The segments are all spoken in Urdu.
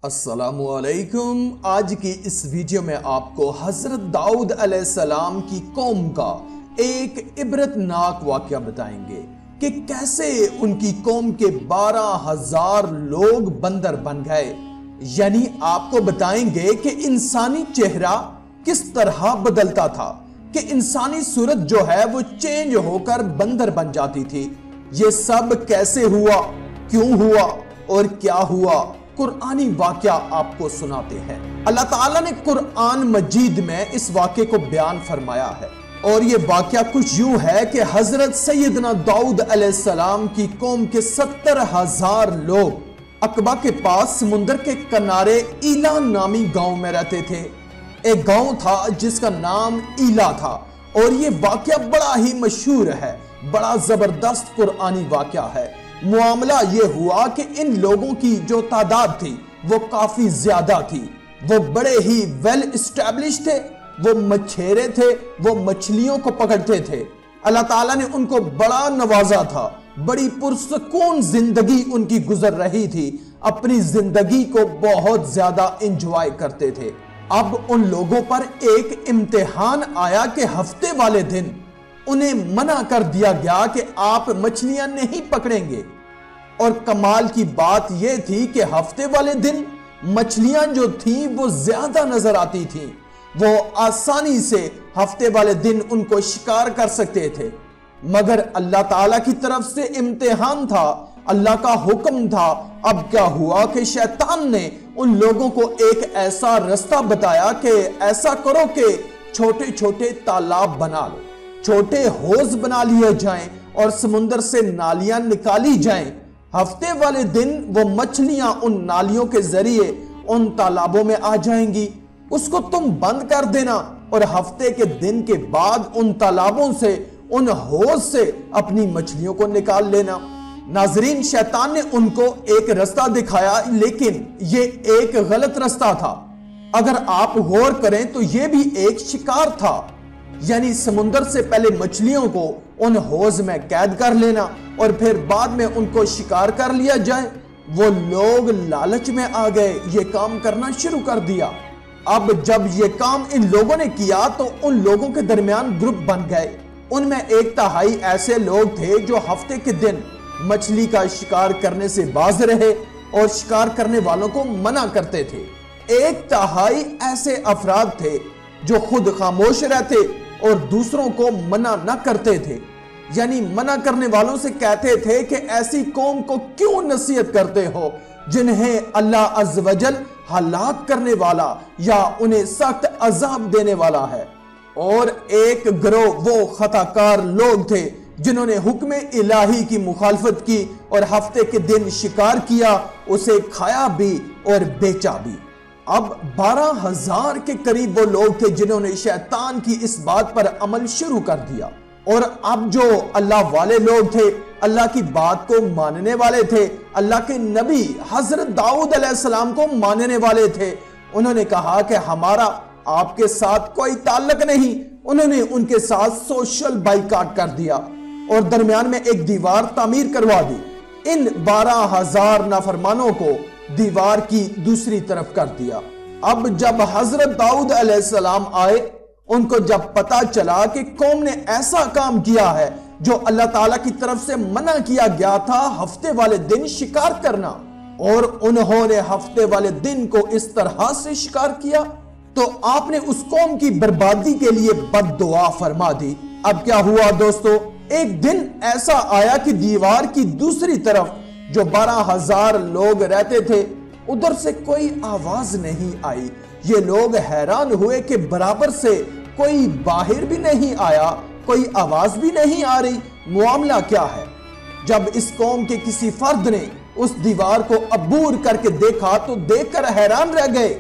السلام علیکم۔ آج کی اس ویڈیو میں آپ کو حضرت داؤد علیہ السلام کی قوم کا ایک عبرتناک واقعہ بتائیں گے کہ کیسے ان کی قوم کے 12,000 لوگ بندر بن گئے۔ یعنی آپ کو بتائیں گے کہ انسانی چہرہ کس طرح بدلتا تھا، کہ انسانی صورت جو ہے وہ چینج ہو کر بندر بن جاتی تھی۔ یہ سب کیسے ہوا، کیوں ہوا اور کیا ہوا، قرآنی واقعہ آپ کو سناتے ہیں۔ اللہ تعالیٰ نے قرآن مجید میں اس واقعے کو بیان فرمایا ہے، اور یہ واقعہ کچھ یوں ہے کہ حضرت سیدنا داؤد علیہ السلام کی قوم کے 70,000 لوگ عقبہ کے پاس سمندر کے کنارے ایلا نامی گاؤں میں رہتے تھے۔ ایک گاؤں تھا جس کا نام ایلا تھا، اور یہ واقعہ بڑا ہی مشہور ہے، بڑا زبردست قرآنی واقعہ ہے۔ معاملہ یہ ہوا کہ ان لوگوں کی جو تعداد تھی وہ کافی زیادہ تھی، وہ بڑے ہی ویل اسٹیبلش تھے، وہ مچھیرے تھے، وہ مچھلیوں کو پکڑتے تھے۔ اللہ تعالیٰ نے ان کو بڑا نوازا تھا، بڑی پرسکون زندگی ان کی گزر رہی تھی، اپنی زندگی کو بہت زیادہ انجوائے کرتے تھے۔ اب ان لوگوں پر ایک امتحان آیا کہ ہفتے والے دن انہیں منع کر دیا گیا کہ آپ مچھلیاں نہیں پکڑیں گے، اور کمال کی بات یہ تھی کہ ہفتے والے دن مچھلیاں جو تھیں وہ زیادہ نظر آتی تھیں، وہ آسانی سے ہفتے والے دن ان کو شکار کر سکتے تھے۔ مگر اللہ تعالیٰ کی طرف سے امتحان تھا، اللہ کا حکم تھا۔ اب کیا ہوا کہ شیطان نے ان لوگوں کو ایک ایسا رستہ بتایا کہ ایسا کرو کہ چھوٹے چھوٹے تالاب بنا لو، چھوٹے حوض بنا لیے جائیں اور سمندر سے نالیاں نکالی جائیں۔ ہفتے والے دن وہ مچھلیاں ان نالیوں کے ذریعے ان تالابوں میں آ جائیں گی، اس کو تم بند کر دینا، اور ہفتے کے دن کے بعد ان تالابوں سے، ان حوض سے اپنی مچھلیوں کو نکال لینا۔ ناظرین، شیطان نے ان کو ایک رستہ دکھایا، لیکن یہ ایک غلط رستہ تھا۔ اگر آپ غور کریں تو یہ بھی ایک شکار تھا، یعنی سمندر سے پہلے مچھلیوں کو ان حوض میں قید کر لینا اور پھر بعد میں ان کو شکار کر لیا جائے۔ وہ لوگ لالچ میں آ گئے، یہ کام کرنا شروع کر دیا۔ اب جب یہ کام ان لوگوں نے کیا تو ان لوگوں کے درمیان گروپ بن گئے۔ ان میں 1/3 ایسے لوگ تھے جو ہفتے کے دن مچھلی کا شکار کرنے سے باز رہے اور شکار کرنے والوں کو منع کرتے تھے۔ 1/3 ایسے افراد تھے جو خود خاموش رہتے اور دوسروں کو منع نہ کرتے تھے، یعنی منع کرنے والوں سے کہتے تھے کہ ایسی قوم کو کیوں نصیحت کرتے ہو جنہیں اللہ عز و جل ہلاک کرنے والا یا انہیں سخت عذاب دینے والا ہے۔ اور ایک گروہ وہ خطا کار لوگ تھے جنہوں نے حکم الہی کی مخالفت کی اور ہفتے کے دن شکار کیا، اسے کھایا بھی اور بیچا بھی۔ اب 12,000 کے قریب وہ لوگ تھے جنہوں نے شیطان کی اس بات پر عمل شروع کر دیا، اور اب جو اللہ والے لوگ تھے، اللہ کی بات کو ماننے والے تھے، اللہ کے نبی حضرت داؤد علیہ السلام کو ماننے والے تھے، انہوں نے کہا کہ ہمارا آپ کے ساتھ کوئی تعلق نہیں۔ انہوں نے ان کے ساتھ سوشل بائیکاٹ کر دیا اور درمیان میں ایک دیوار تعمیر کروا دی۔ ان 12,000 نافرمانوں کو دیوار کی دوسری طرف کر دیا۔ اب جب حضرت داؤد علیہ السلام آئے، ان کو جب پتا چلا کہ قوم نے ایسا کام کیا ہے جو اللہ تعالیٰ کی طرف سے منع کیا گیا تھا، ہفتے والے دن شکار کرنا، اور انہوں نے ہفتے والے دن کو اس طرح سے شکار کیا، تو آپ نے اس قوم کی بربادی کے لیے بد دعا فرما دی۔ اب کیا ہوا دوستو، ایک دن ایسا آیا کہ دیوار کی دوسری طرف جو 12,000 لوگ رہتے تھے، ادھر سے کوئی آواز نہیں آئی۔ یہ لوگ حیران ہوئے کہ برابر سے کوئی باہر بھی نہیں آیا، کوئی آواز بھی نہیں آ رہی، معاملہ کیا ہے؟ جب اس قوم کے کسی فرد نے اس دیوار کو عبور کر کے دیکھا تو دیکھ کر حیران رہ گئے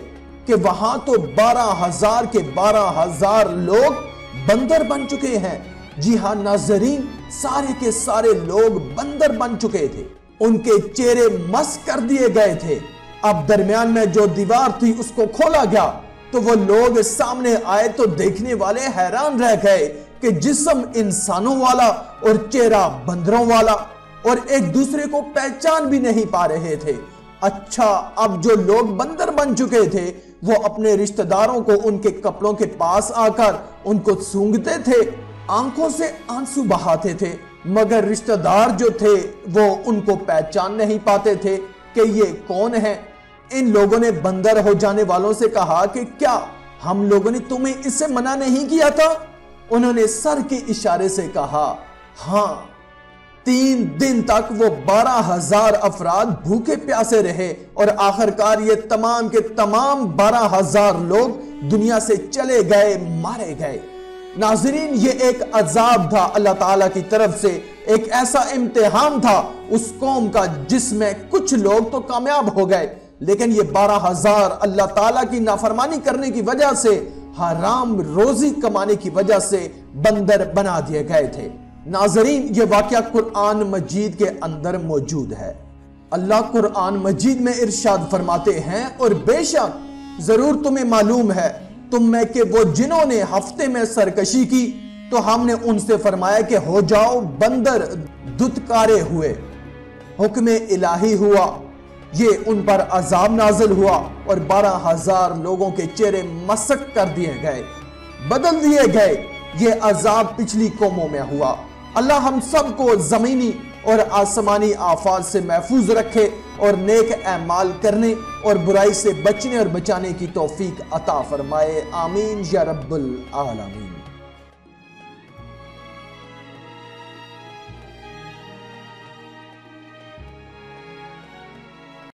کہ وہاں تو 12,000 کے 12,000 لوگ بندر بن چکے ہیں۔ جی ہاں ناظرین، سارے کے سارے لوگ بندر بن چکے تھے، ان کے چہرے مسخ کر دیے گئے تھے۔ اب درمیان میں جو دیوار تھی اس کو کھولا گیا تو وہ لوگ سامنے آئے تو دیکھنے والے حیران رہ گئے کہ جسم انسانوں والا اور چہرہ بندروں والا، اور ایک دوسرے کو پہچان بھی نہیں پا رہے تھے۔ اچھا اب جو لوگ بندر بن چکے تھے وہ اپنے رشتہ داروں کو ان کے کپڑوں کے پاس آ کر ان کو سونگھتے تھے، آنکھوں سے آنسو بہاتے تھے، مگر رشتہ دار جو تھے وہ ان کو پہچان نہیں پاتے تھے کہ یہ کون ہے۔ ان لوگوں نے بندر ہو جانے والوں سے کہا کہ کیا ہم لوگوں نے تمہیں اس سے منع نہیں کیا تھا؟ انہوں نے سر کے اشارے سے کہا ہاں۔ 3 دن تک وہ 12,000 افراد بھوکے پیاسے رہے اور آخرکار یہ تمام کے تمام 12,000 لوگ دنیا سے چلے گئے، مارے گئے۔ ناظرین، یہ ایک عذاب تھا اللہ تعالیٰ کی طرف سے، ایک ایسا امتحان تھا اس قوم کا جس میں کچھ لوگ تو کامیاب ہو گئے، لیکن یہ 12,000 اللہ تعالیٰ کی نافرمانی کرنے کی وجہ سے، حرام روزی کمانے کی وجہ سے بندر بنا دیے گئے تھے۔ ناظرین، یہ واقعہ قرآن مجید کے اندر موجود ہے۔ اللہ قرآن مجید میں ارشاد فرماتے ہیں، اور بے شک ضرور تمہیں معلوم ہے تم میں کہ وہ جنہوں نے ہفتے میں سرکشی کی تو ہم نے ان سے فرمایا کہ ہو جاؤ بندر، دھتکارے ہوئے، حکم الہی ہوا، یہ ان پر عذاب نازل ہوا اور 12,000 لوگوں کے چہرے مسخ کر دیے گئے، بدل دیے گئے۔ یہ عذاب پچھلی قوموں میں ہوا۔ اللہ ہم سب کو زمینی اور آسمانی آفات سے محفوظ رکھے اور نیک اعمال کرنے اور برائی سے بچنے اور بچانے کی توفیق عطا فرمائے، آمین یا رب العالمین۔